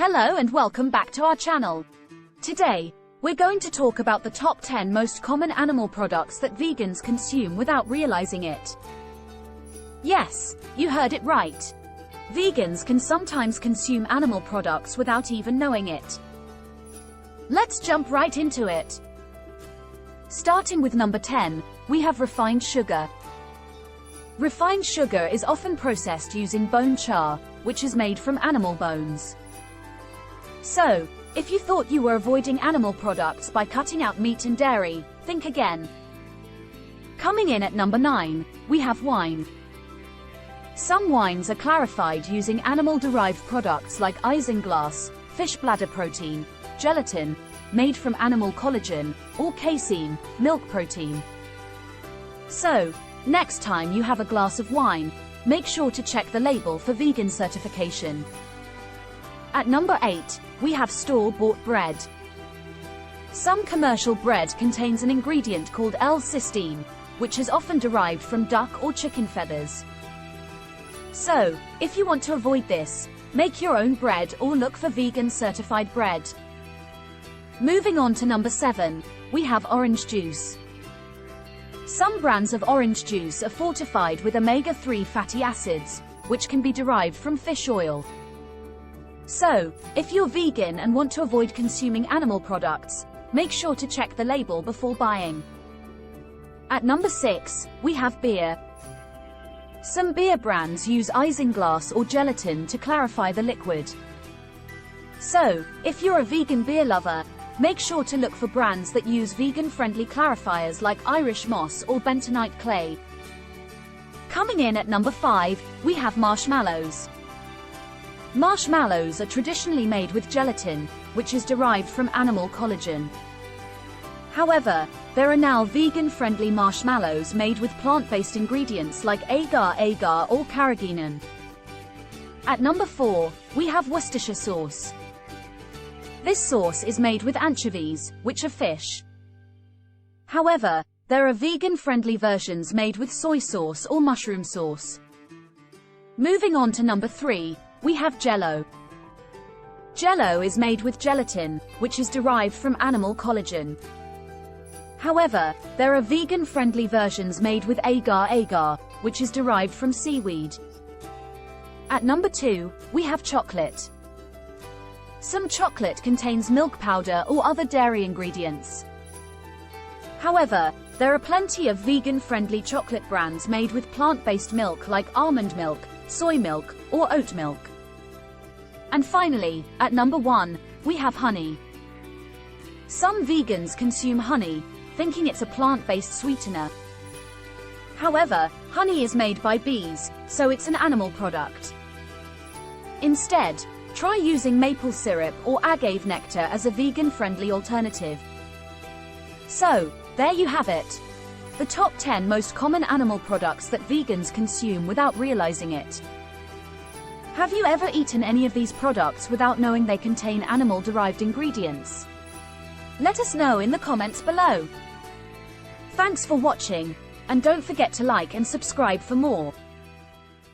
Hello and welcome back to our channel. Today, we're going to talk about the top 10 most common animal products that vegans consume without realizing it. Yes, you heard it right. Vegans can sometimes consume animal products without even knowing it. Let's jump right into it. Starting with number 10, we have refined sugar. Refined sugar is often processed using bone char, which is made from animal bones. So, if you thought you were avoiding animal products by cutting out meat and dairy, think again. Coming in at number 9, we have wine. Some wines are clarified using animal-derived products like isinglass, fish bladder protein, gelatin, made from animal collagen, or casein, milk protein. So, next time you have a glass of wine, make sure to check the label for vegan certification. At number 8, we have store-bought bread. Some commercial bread contains an ingredient called L-cysteine, which is often derived from duck or chicken feathers. So, if you want to avoid this, make your own bread or look for vegan-certified bread. Moving on to number 7, we have orange juice. Some brands of orange juice are fortified with omega-3 fatty acids, which can be derived from fish oil. So, if you're vegan and want to avoid consuming animal products, make sure to check the label before buying. At number 6, we have beer. Some beer brands use isinglass or gelatin to clarify the liquid. So, if you're a vegan beer lover, make sure to look for brands that use vegan-friendly clarifiers like Irish moss or bentonite clay. Coming in at number 5, we have marshmallows. Marshmallows are traditionally made with gelatin, which is derived from animal collagen. However, there are now vegan-friendly marshmallows made with plant-based ingredients like agar-agar or carrageenan. At number 4, we have Worcestershire Sauce. This sauce is made with anchovies, which are fish. However, there are vegan-friendly versions made with soy sauce or mushroom sauce. Moving on to number 3, we have Jello. Jello is made with gelatin, which is derived from animal collagen. However, there are vegan-friendly versions made with agar-agar, which is derived from seaweed. At number 2, we have chocolate. Some chocolate contains milk powder or other dairy ingredients. However, there are plenty of vegan-friendly chocolate brands made with plant-based milk like almond milk, soy milk, or oat milk. And finally, at number 1, we have honey. Some vegans consume honey, thinking it's a plant-based sweetener. However, honey is made by bees, so it's an animal product. Instead, try using maple syrup or agave nectar as a vegan-friendly alternative. So, there you have it. The top 10 most common animal products that vegans consume without realizing it. Have you ever eaten any of these products without knowing they contain animal-derived ingredients? Let us know in the comments below. Thanks for watching, and don't forget to like and subscribe for more.